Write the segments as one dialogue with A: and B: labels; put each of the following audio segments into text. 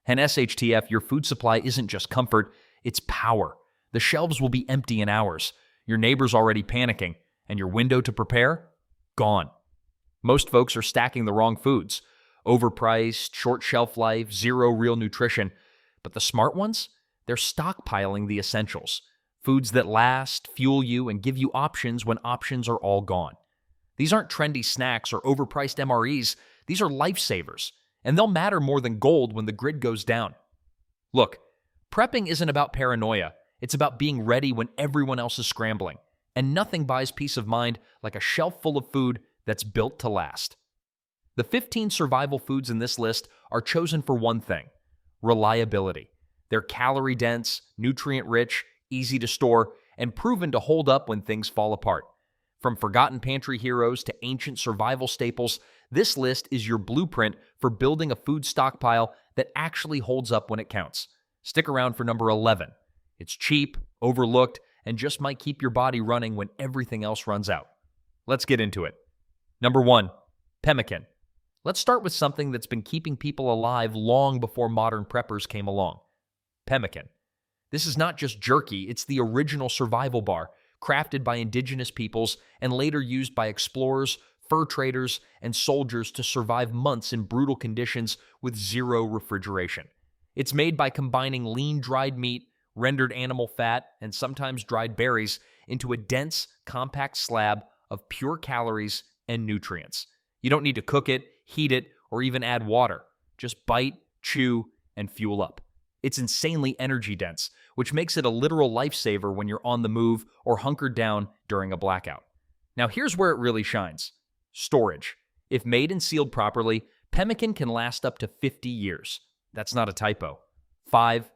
A: And SHTF, your food supply isn't just comfort, it's power. The shelves will be empty in hours. Your neighbor's already panicking, and your window to prepare? Gone. Most folks are stacking the wrong foods. Overpriced, short shelf life, zero real nutrition. But the smart ones? They're stockpiling the essentials. Foods that last, fuel you, and give you options when options are all gone. These aren't trendy snacks or overpriced MREs. These are lifesavers. And they'll matter more than gold when the grid goes down. Look, prepping isn't about paranoia. It's about being ready when everyone else is scrambling. And nothing buys peace of mind like a shelf full of food that's built to last. The 15 survival foods in this list are chosen for one thing: reliability. They're calorie-dense, nutrient-rich, easy to store, and proven to hold up when things fall apart. From forgotten pantry heroes to ancient survival staples, this list is your blueprint for building a food stockpile that actually holds up when it counts. Stick around for number 11. It's cheap, overlooked, and just might keep your body running when everything else runs out. Let's get into it. Number 1, Pemmican. Let's start with something that's been keeping people alive long before modern preppers came along. Pemmican. This is not just jerky, it's the original survival bar, crafted by indigenous peoples and later used by explorers, fur traders, and soldiers to survive months in brutal conditions with zero refrigeration. It's made by combining lean dried meat, rendered animal fat, and sometimes dried berries into a dense, compact slab of pure calories and nutrients. You don't need to cook it, heat it, or even add water. Just bite, chew, and fuel up. It's insanely energy dense, which makes it a literal lifesaver when you're on the move or hunkered down during a blackout. Now here's where it really shines. Storage. If made and sealed properly, Pemmican can last up to 50 years. That's not a typo. 50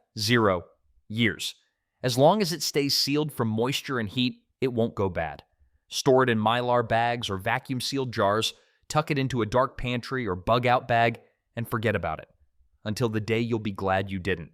A: years. As long as it stays sealed from moisture and heat, it won't go bad. Store it in Mylar bags or vacuum-sealed jars, tuck it into a dark pantry or bug-out bag, and forget about it. Until the day you'll be glad you didn't.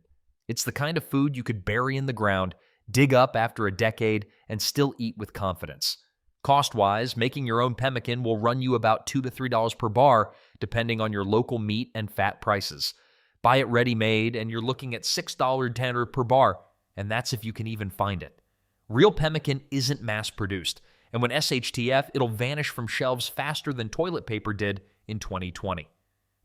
A: It's the kind of food you could bury in the ground, dig up after a decade, and still eat with confidence. Cost-wise, making your own pemmican will run you about $2 to $3 per bar, depending on your local meat and fat prices. Buy it ready-made, and you're looking at $6 tender per bar, and that's if you can even find it. Real pemmican isn't mass-produced, and when SHTF, it'll vanish from shelves faster than toilet paper did in 2020.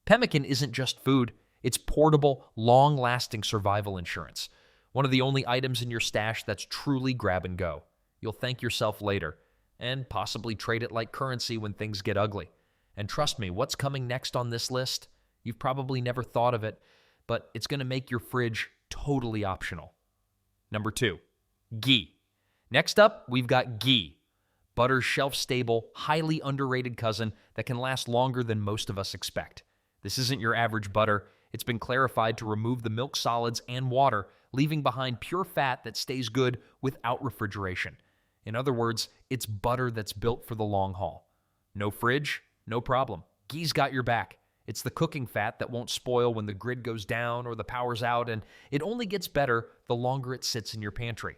A: Pemmican isn't just food. It's portable, long-lasting survival insurance. One of the only items in your stash that's truly grab and go. You'll thank yourself later, and possibly trade it like currency when things get ugly. And trust me, what's coming next on this list? You've probably never thought of it, but it's going to make your fridge totally optional. Number 2, Ghee. Next up, we've got Ghee. Butter's shelf-stable, highly underrated cousin that can last longer than most of us expect. This isn't your average butter. It's been clarified to remove the milk solids and water, leaving behind pure fat that stays good without refrigeration. In other words, it's butter that's built for the long haul. No fridge? No problem. Ghee's got your back. It's the cooking fat that won't spoil when the grid goes down or the power's out, and it only gets better the longer it sits in your pantry.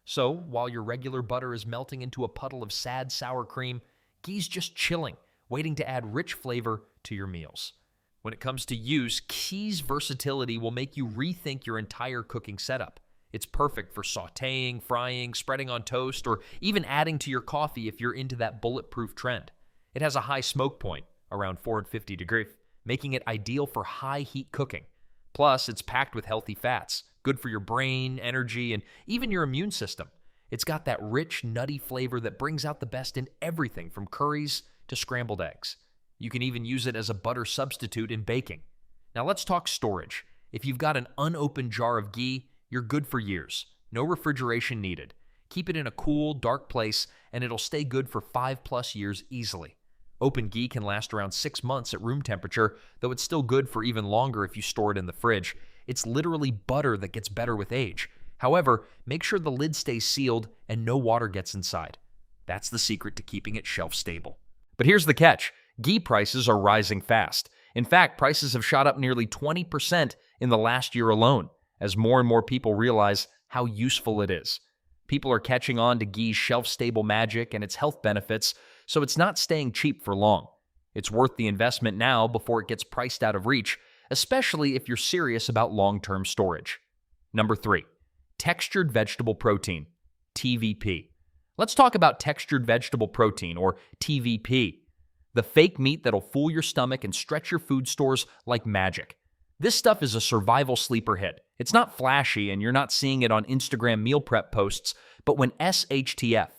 A: So, while your regular butter is melting into a puddle of sad sour cream, Ghee's just chilling, waiting to add rich flavor to your meals. When it comes to use, Ghee's versatility will make you rethink your entire cooking setup. It's perfect for sautéing, frying, spreading on toast, or even adding to your coffee if you're into that bulletproof trend. It has a high smoke point, around 450 degrees, making it ideal for high heat cooking. Plus, it's packed with healthy fats, good for your brain, energy, and even your immune system. It's got that rich, nutty flavor that brings out the best in everything from curries to scrambled eggs. You can even use it as a butter substitute in baking. Now let's talk storage. If you've got an unopened jar of Ghee, you're good for years. No refrigeration needed. Keep it in a cool, dark place, and it'll stay good for 5+ years easily. Open Ghee can last around 6 months at room temperature, though it's still good for even longer if you store it in the fridge. It's literally butter that gets better with age. However, make sure the lid stays sealed and no water gets inside. That's the secret to keeping it shelf stable. But here's the catch. Ghee prices are rising fast. In fact, prices have shot up nearly 20% in the last year alone, as more and more people realize how useful it is. People are catching on to Ghee's shelf-stable magic and its health benefits, so it's not staying cheap for long. It's worth the investment now before it gets priced out of reach, especially if you're serious about long-term storage. Number 3, textured vegetable protein, TVP. Let's talk about textured vegetable protein, or TVP, the fake meat that'll fool your stomach and stretch your food stores like magic. This stuff is a survival sleeper hit. It's not flashy and you're not seeing it on Instagram meal prep posts, but when SHTF,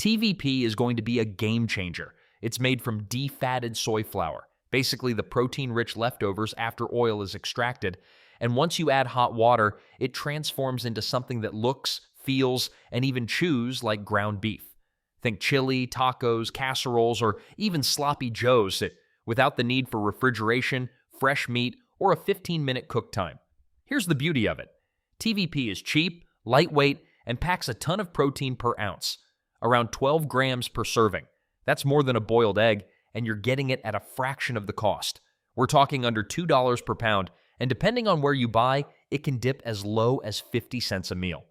A: TVP is going to be a game changer. It's made from defatted soy flour, basically the protein-rich leftovers after oil is extracted, and once you add hot water, it transforms into something that looks, feels, and even chews like ground beef. Think chili, tacos, casseroles, or even sloppy joes without the need for refrigeration, fresh meat, or a 15-minute cook time. Here's the beauty of it. TVP is cheap, lightweight, and packs a ton of protein per ounce, around 12 grams per serving. That's more than a boiled egg, and you're getting it at a fraction of the cost. We're talking under $2 per pound, and depending on where you buy, it can dip as low as 50 cents a meal.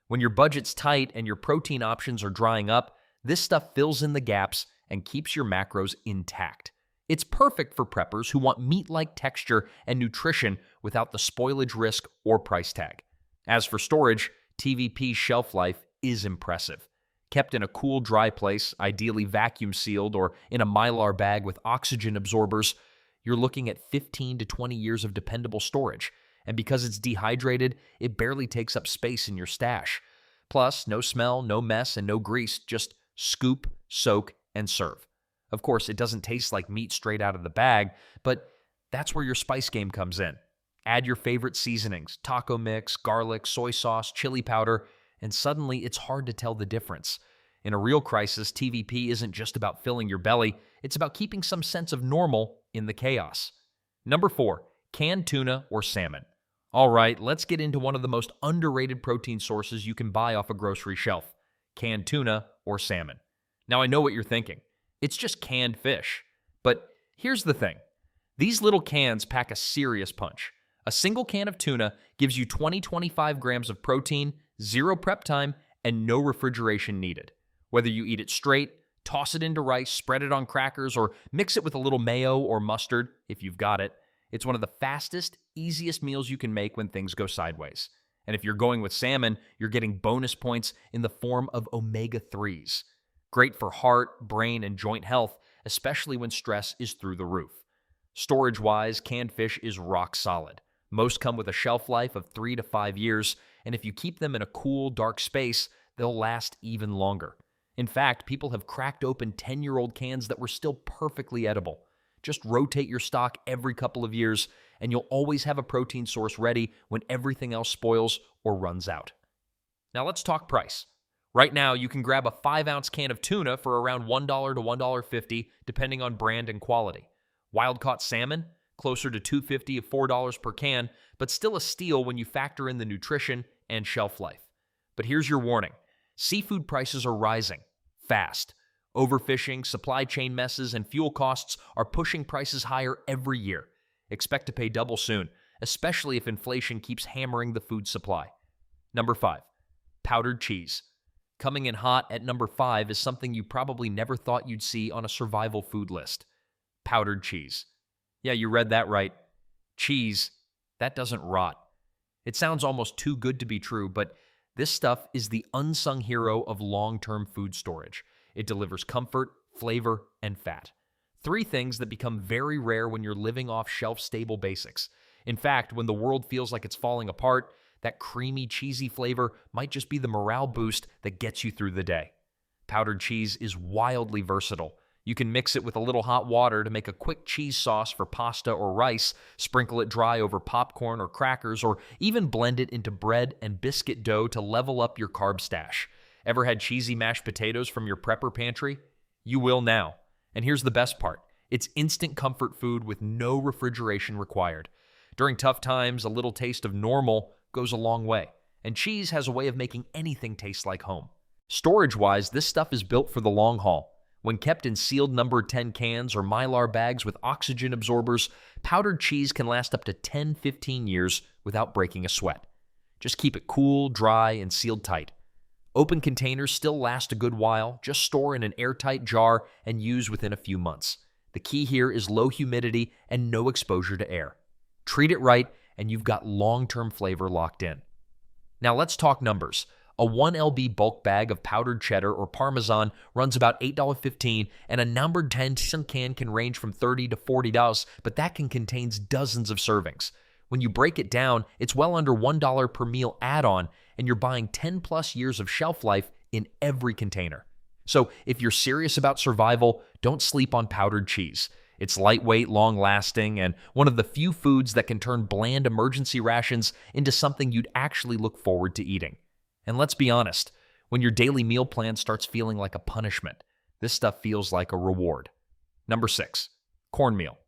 A: When your budget's tight and your protein options are drying up, this stuff fills in the gaps and keeps your macros intact. It's perfect for preppers who want meat-like texture and nutrition without the spoilage risk or price tag. As for storage, TVP's shelf life is impressive. Kept in a cool, dry place, ideally vacuum-sealed or in a Mylar bag with oxygen absorbers, you're looking at 15 to 20 years of dependable storage. And because it's dehydrated, it barely takes up space in your stash. Plus, no smell, no mess, and no grease, just scoop, soak, and serve. Of course, it doesn't taste like meat straight out of the bag, but that's where your spice game comes in. Add your favorite seasonings, taco mix, garlic, soy sauce, chili powder, and suddenly it's hard to tell the difference. In a real crisis, TVP isn't just about filling your belly, it's about keeping some sense of normal in the chaos. Number 4, canned tuna or salmon. All right, let's get into one of the most underrated protein sources you can buy off a grocery shelf, canned tuna or salmon. Now I know what you're thinking. It's just canned fish. But here's the thing. These little cans pack a serious punch. A single can of tuna gives you 20-25 grams of protein, 0 prep time, and no refrigeration needed. Whether you eat it straight, toss it into rice, spread it on crackers, or mix it with a little mayo or mustard, if you've got it, it's one of the fastest, easiest meals you can make when things go sideways. And if you're going with salmon, you're getting bonus points in the form of omega-3s. Great for heart, brain, and joint health, especially when stress is through the roof. Storage-wise, canned fish is rock solid. Most come with a shelf life of 3 to 5 years, and if you keep them in a cool, dark space, they'll last even longer. In fact, people have cracked open 10-year-old cans that were still perfectly edible. Just rotate your stock every couple of years, and you'll always have a protein source ready when everything else spoils or runs out. Now let's talk price. Right now, you can grab a 5-ounce can of tuna for around $1 to $1.50, depending on brand and quality. Wild-caught salmon, closer to $2.50 to $4 per can, but still a steal when you factor in the nutrition and shelf life. But here's your warning. Seafood prices are rising fast. Overfishing, supply chain messes, and fuel costs are pushing prices higher every year. Expect to pay double soon, especially if inflation keeps hammering the food supply. Number 5, powdered cheese. Coming in hot at number 5 is something you probably never thought you'd see on a survival food list. Powdered cheese. Yeah, you read that right. Cheese, that doesn't rot. It sounds almost too good to be true, but this stuff is the unsung hero of long-term food storage. It delivers comfort, flavor, and fat. 3 things that become very rare when you're living off shelf-stable basics. In fact, when the world feels like it's falling apart, that creamy, cheesy flavor might just be the morale boost that gets you through the day. Powdered cheese is wildly versatile. You can mix it with a little hot water to make a quick cheese sauce for pasta or rice, sprinkle it dry over popcorn or crackers, or even blend it into bread and biscuit dough to level up your carb stash. Ever had cheesy mashed potatoes from your prepper pantry? You will now. And here's the best part. It's instant comfort food with no refrigeration required. During tough times, a little taste of normal goes a long way. And cheese has a way of making anything taste like home. Storage-wise, this stuff is built for the long haul. When kept in sealed numbered 10 cans or Mylar bags with oxygen absorbers, powdered cheese can last up to 10-15 years without breaking a sweat. Just keep it cool, dry, and sealed tight. Open containers still last a good while. Just store in an airtight jar and use within a few months. The key here is low humidity and no exposure to air. Treat it right, and you've got long-term flavor locked in. Now let's talk numbers. A 1 lb bulk bag of powdered cheddar or Parmesan runs about $8.15, and a numbered 10 can range from $30 to $40, but that can contain dozens of servings. When you break it down, it's well under $1 per meal add-on, and you're buying 10 plus years of shelf life in every container. So if you're serious about survival, don't sleep on powdered cheese. It's lightweight, long-lasting, and one of the few foods that can turn bland emergency rations into something you'd actually look forward to eating. And let's be honest, when your daily meal plan starts feeling like a punishment, this stuff feels like a reward. Number 6, cornmeal.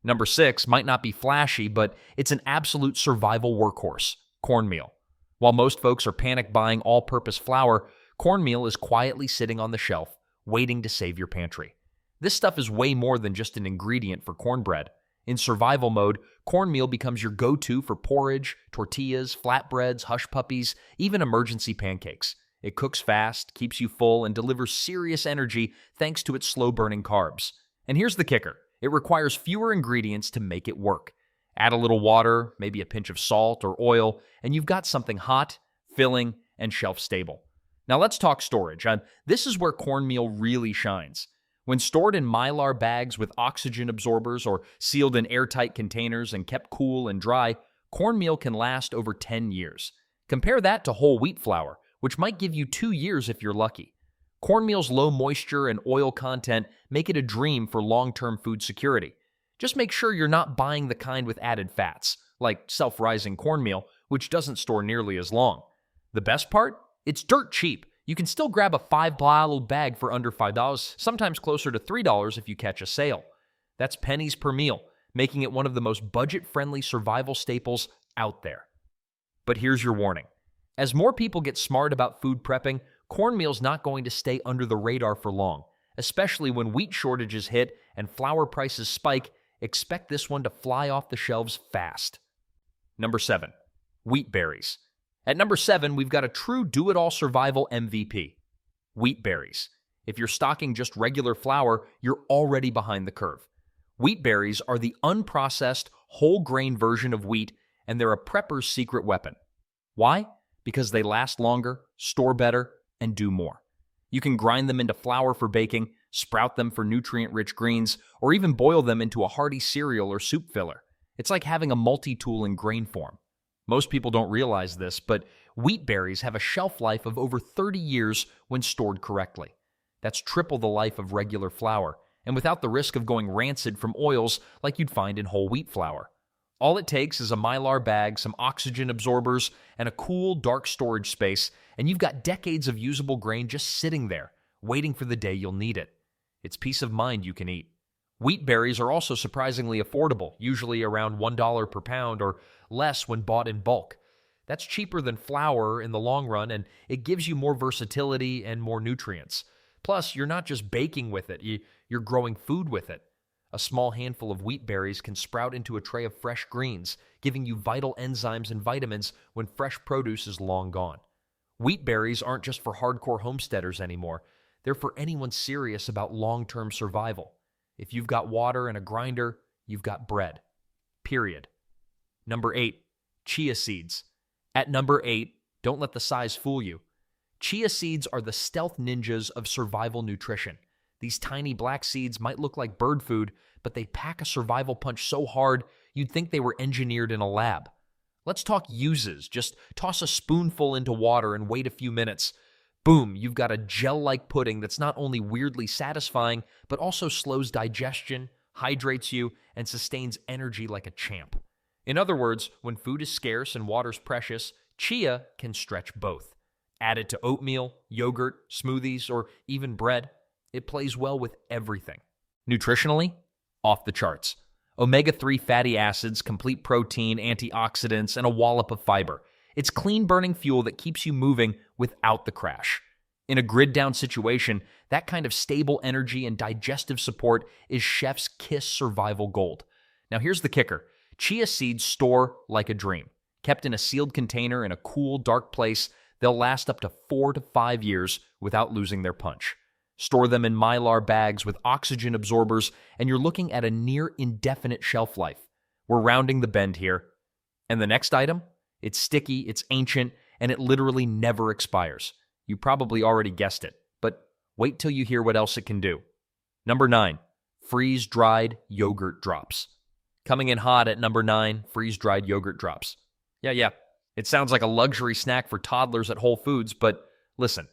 A: Number 6 might not be flashy, but it's an absolute survival workhorse, cornmeal. While most folks are panic buying all-purpose flour, cornmeal is quietly sitting on the shelf, waiting to save your pantry. This stuff is way more than just an ingredient for cornbread. In survival mode, cornmeal becomes your go-to for porridge, tortillas, flatbreads, hush puppies, even emergency pancakes. It cooks fast, keeps you full, and delivers serious energy thanks to its slow-burning carbs. And here's the kicker. It requires fewer ingredients to make it work. Add a little water, maybe a pinch of salt or oil, and you've got something hot, filling, and shelf-stable. Now let's talk storage. This is where cornmeal really shines. When stored in Mylar bags with oxygen absorbers or sealed in airtight containers and kept cool and dry, cornmeal can last over 10 years. Compare that to whole wheat flour, which might give you 2 years if you're lucky. Cornmeal's low moisture and oil content make it a dream for long-term food security. Just make sure you're not buying the kind with added fats, like self-rising cornmeal, which doesn't store nearly as long. The best part? It's dirt cheap. You can still grab a 5-bottle bag for under $5, sometimes closer to $3 if you catch a sale. That's pennies per meal, making it one of the most budget-friendly survival staples out there. But here's your warning. As more people get smart about food prepping, cornmeal's not going to stay under the radar for long. Especially when wheat shortages hit and flour prices spike, expect this one to fly off the shelves fast. Number 7, wheat berries. At number 7, we've got a true do-it-all survival MVP, wheat berries. If you're stocking just regular flour, you're already behind the curve. Wheat berries are the unprocessed, whole-grain version of wheat, and they're a prepper's secret weapon. Why? Because they last longer, store better, and do more. You can grind them into flour for baking, sprout them for nutrient-rich greens, or even boil them into a hearty cereal or soup filler. It's like having a multi-tool in grain form. Most people don't realize this, but wheat berries have a shelf life of over 30 years when stored correctly. That's triple the life of regular flour, and without the risk of going rancid from oils like you'd find in whole wheat flour. All it takes is a Mylar bag, some oxygen absorbers, and a cool, dark storage space, and you've got decades of usable grain just sitting there, waiting for the day you'll need it. It's peace of mind you can eat. Wheat berries are also surprisingly affordable, usually around $1 per pound or less when bought in bulk. That's cheaper than flour in the long run, and it gives you more versatility and more nutrients. Plus, you're not just baking with it, you're growing food with it. A small handful of wheat berries can sprout into a tray of fresh greens, giving you vital enzymes and vitamins when fresh produce is long gone. Wheat berries aren't just for hardcore homesteaders anymore. They're for anyone serious about long-term survival. If you've got water and a grinder, you've got bread. Period. Number 8, chia seeds. At number 8, don't let the size fool you. Chia seeds are the stealth ninjas of survival nutrition. These tiny black seeds might look like bird food, but they pack a survival punch so hard you'd think they were engineered in a lab. Let's talk uses. Just toss a spoonful into water and wait a few minutes. Boom, you've got a gel-like pudding that's not only weirdly satisfying, but also slows digestion, hydrates you, and sustains energy like a champ. In other words, when food is scarce and water's precious, chia can stretch both. Add it to oatmeal, yogurt, smoothies, or even bread. It plays well with everything. Nutritionally, off the charts. Omega-3 fatty acids, complete protein, antioxidants, and a wallop of fiber. It's clean-burning fuel that keeps you moving without the crash. In a grid-down situation, that kind of stable energy and digestive support is chef's kiss survival gold. Now here's the kicker. Chia seeds store like a dream. Kept in a sealed container in a cool, dark place, they'll last up to 4 to 5 years without losing their punch. Store them in Mylar bags with oxygen absorbers, and you're looking at a near indefinite shelf life. We're rounding the bend here. And the next item? It's sticky, it's ancient, and it literally never expires. You probably already guessed it, but wait till you hear what else it can do. Number 9, freeze-dried yogurt drops. Coming in hot at number 9, freeze-dried yogurt drops. Yeah. It sounds like a luxury snack for toddlers at Whole Foods, but listen,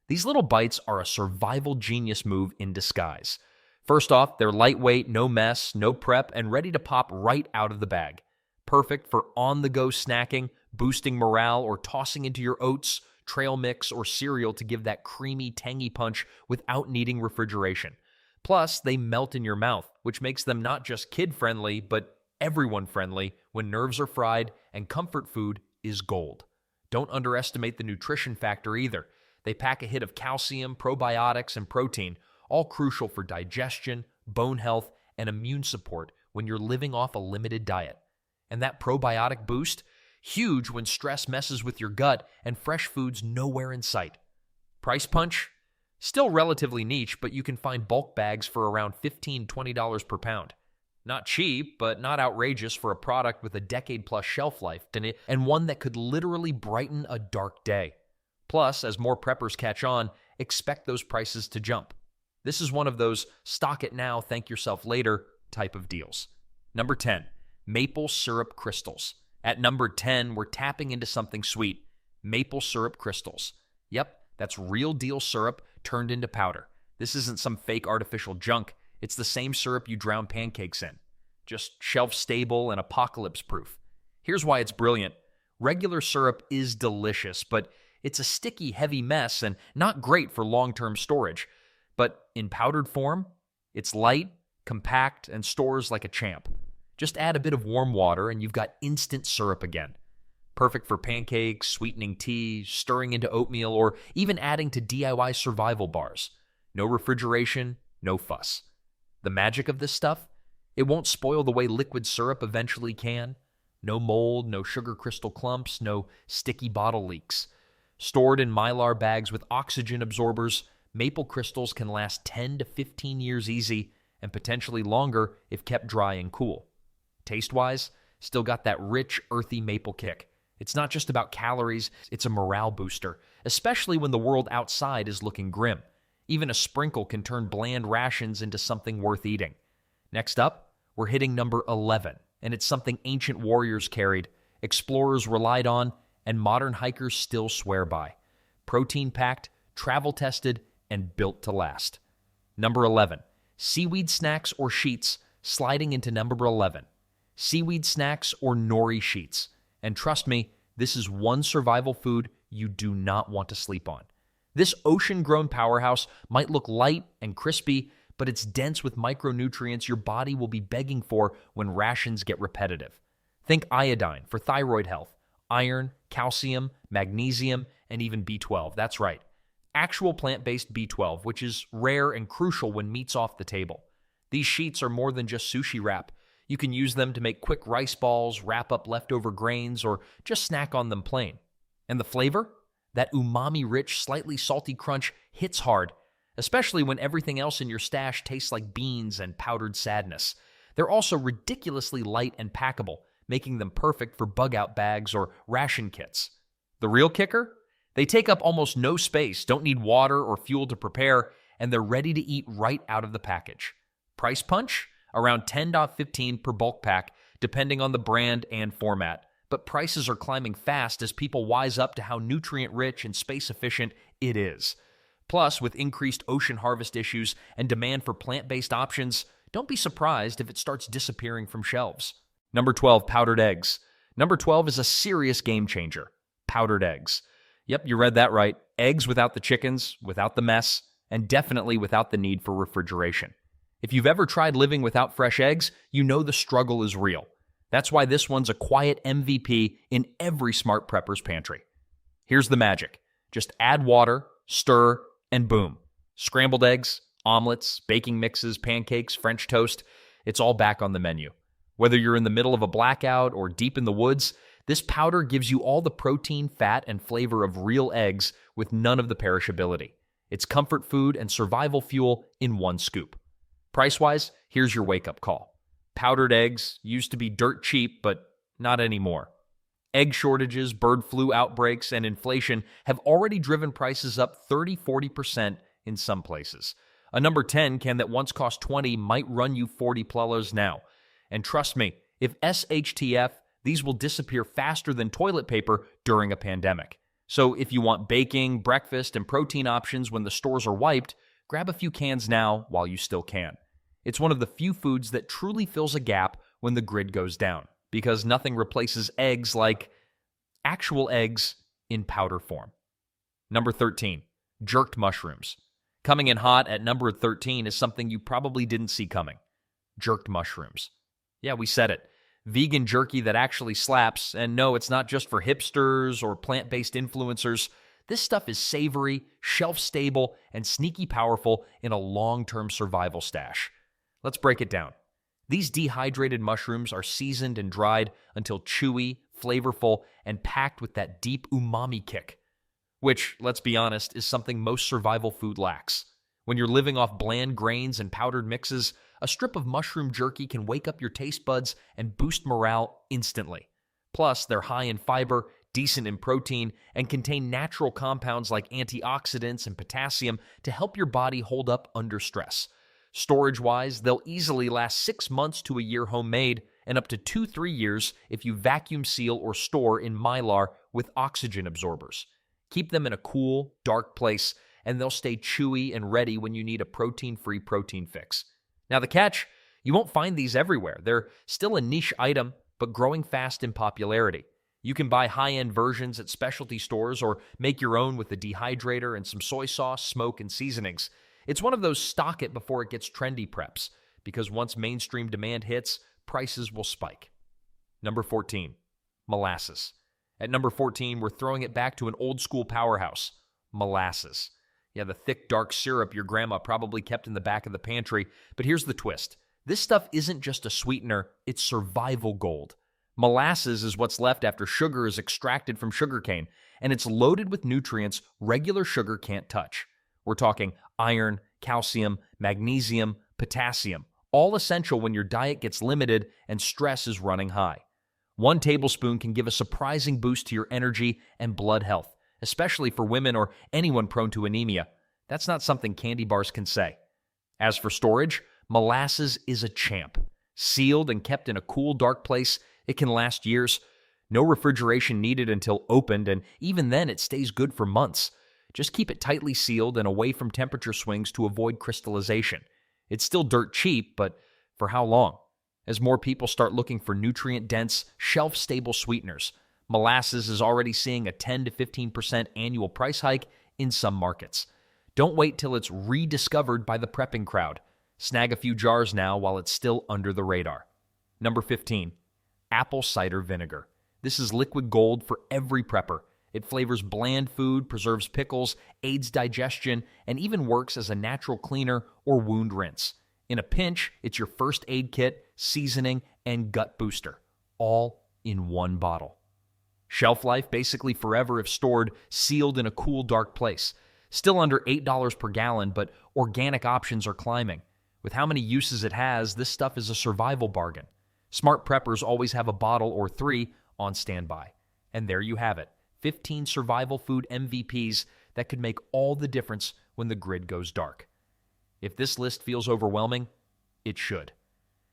A: these little bites are a survival genius move in disguise. First off, they're lightweight, no mess, no prep, and ready to pop right out of the bag. Perfect for on-the-go snacking, boosting morale, or tossing into your oats, trail mix, or cereal to give that creamy, tangy punch without needing refrigeration. Plus, they melt in your mouth, which makes them not just kid-friendly, but everyone-friendly when nerves are fried and comfort food is gold. Don't underestimate the nutrition factor either. They pack a hit of calcium, probiotics, and protein, all crucial for digestion, bone health, and immune support when you're living off a limited diet. And that probiotic boost? Huge when stress messes with your gut and fresh food's nowhere in sight. Price punch? Still relatively niche, but you can find bulk bags for around $15-20 per pound. Not cheap, but not outrageous for a product with a decade-plus shelf life and one that could literally brighten a dark day. Plus, as more preppers catch on, expect those prices to jump. This is one of those stock it now, thank yourself later type of deals. Number 10, maple syrup crystals. At number 10, we're tapping into something sweet. Maple syrup crystals. Yep, that's real deal syrup turned into powder. This isn't some fake artificial junk. It's the same syrup you drown pancakes in. Just shelf-stable and apocalypse-proof. Here's why it's brilliant. Regular syrup is delicious, but it's a sticky, heavy mess and not great for long-term storage. But in powdered form, it's light, compact, and stores like a champ. Just add a bit of warm water and you've got instant syrup again. Perfect for pancakes, sweetening tea, stirring into oatmeal, or even adding to DIY survival bars. No refrigeration, no fuss. The magic of this stuff? It won't spoil the way liquid syrup eventually can. No mold, no sugar crystal clumps, no sticky bottle leaks. Stored in Mylar bags with oxygen absorbers, maple crystals can last 10 to 15 years easy and potentially longer if kept dry and cool. Taste-wise, still got that rich, earthy maple kick. It's not just about calories, it's a morale booster, especially when the world outside is looking grim. Even a sprinkle can turn bland rations into something worth eating. Next up, we're hitting number 11, and it's something ancient warriors carried, explorers relied on, and modern hikers still swear by. Protein-packed, travel-tested, and built to last. Number 11, seaweed snacks or sheets, sliding into number 11. Seaweed snacks or nori sheets. And trust me, this is one survival food you do not want to sleep on. This ocean-grown powerhouse might look light and crispy, but it's dense with micronutrients your body will be begging for when rations get repetitive. Think iodine for thyroid health, iron, calcium, magnesium, and even B12. That's right. Actual plant-based B12, which is rare and crucial when meat's off the table. These sheets are more than just sushi wrap. You can use them to make quick rice balls, wrap up leftover grains, or just snack on them plain. And the flavor? That umami-rich, slightly salty crunch hits hard, especially when everything else in your stash tastes like beans and powdered sadness. They're also ridiculously light and packable, making them perfect for bug-out bags or ration kits. The real kicker? They take up almost no space, don't need water or fuel to prepare, and they're ready to eat right out of the package. Price punch? Around $10.15 per bulk pack, depending on the brand and format. But prices are climbing fast as people wise up to how nutrient-rich and space-efficient it is. Plus, with increased ocean harvest issues and demand for plant-based options, don't be surprised if it starts disappearing from shelves. Number 12, powdered eggs. Number 12 is a serious game changer. Powdered eggs. Yep, you read that right. Eggs without the chickens, without the mess, and definitely without the need for refrigeration. If you've ever tried living without fresh eggs, you know the struggle is real. That's why this one's a quiet MVP in every smart prepper's pantry. Here's the magic. Just add water, stir, and boom. Scrambled eggs, omelets, baking mixes, pancakes, French toast, it's all back on the menu. Whether you're in the middle of a blackout or deep in the woods, this powder gives you all the protein, fat, and flavor of real eggs with none of the perishability. It's comfort food and survival fuel in one scoop. Price-wise, here's your wake-up call. Powdered eggs used to be dirt cheap, but not anymore. Egg shortages, bird flu outbreaks, and inflation have already driven prices up 30-40% in some places. A number 10 can that once cost 20 might run you 40 plullers now. And trust me, if SHTF, these will disappear faster than toilet paper during a pandemic. So if you want baking, breakfast, and protein options when the stores are wiped, grab a few cans now while you still can. It's one of the few foods that truly fills a gap when the grid goes down, because nothing replaces eggs like actual eggs in powder form. Number 13, jerked mushrooms. Coming in hot at number 13 is something you probably didn't see coming. Jerked mushrooms. Yeah, we said it. Vegan jerky that actually slaps, and no, it's not just for hipsters or plant-based influencers. This stuff is savory, shelf-stable, and sneaky powerful in a long-term survival stash. Let's break it down. These dehydrated mushrooms are seasoned and dried until chewy, flavorful, and packed with that deep umami kick, which, let's be honest, is something most survival food lacks. When you're living off bland grains and powdered mixes, a strip of mushroom jerky can wake up your taste buds and boost morale instantly. Plus, they're high in fiber, decent in protein, and contain natural compounds like antioxidants and potassium to help your body hold up under stress. Storage-wise, they'll easily last 6 months to a year homemade, and up to 2-3 years if you vacuum seal or store in Mylar with oxygen absorbers. Keep them in a cool, dark place, and they'll stay chewy and ready when you need a protein-free protein fix. Now the catch, you won't find these everywhere. They're still a niche item, but growing fast in popularity. You can buy high-end versions at specialty stores or make your own with a dehydrator and some soy sauce, smoke, and seasonings. It's one of those stock it before it gets trendy preps, because once mainstream demand hits, prices will spike. Number 14, molasses. At number 14, we're throwing it back to an old-school powerhouse, molasses. Yeah, the thick, dark syrup your grandma probably kept in the back of the pantry, but here's the twist. This stuff isn't just a sweetener, it's survival gold. Molasses is what's left after sugar is extracted from sugarcane, and it's loaded with nutrients regular sugar can't touch. We're talking iron, calcium, magnesium, potassium, all essential when your diet gets limited and stress is running high. 1 tablespoon can give a surprising boost to your energy and blood health, especially for women or anyone prone to anemia. That's not something candy bars can say. As for storage, molasses is a champ. Sealed and kept in a cool, dark place, it can last years. No refrigeration needed until opened, and even then it stays good for months. Just keep it tightly sealed and away from temperature swings to avoid crystallization. It's still dirt cheap, but for how long? As more people start looking for nutrient-dense, shelf-stable sweeteners, molasses is already seeing a 10 to 15% annual price hike in some markets. Don't wait till it's rediscovered by the prepping crowd. Snag a few jars now while it's still under the radar. Number 15, apple cider vinegar. This is liquid gold for every prepper. It flavors bland food, preserves pickles, aids digestion, and even works as a natural cleaner or wound rinse. In a pinch, it's your first aid kit, seasoning, and gut booster, all in one bottle. Shelf life basically forever if stored, sealed in a cool, dark place. Still under $8 per gallon, but organic options are climbing. With how many uses it has, this stuff is a survival bargain. Smart preppers always have a bottle or 3 on standby. And there you have it. 15 survival food MVPs that could make all the difference when the grid goes dark. If this list feels overwhelming, it should.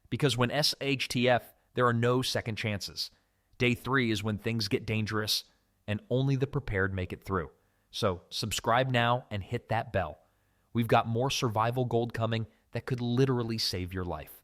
A: Because when SHTF, there are no second chances. Day 3 is when things get dangerous, and only the prepared make it through. So subscribe now and hit that bell. We've got more survival gold coming that could literally save your life.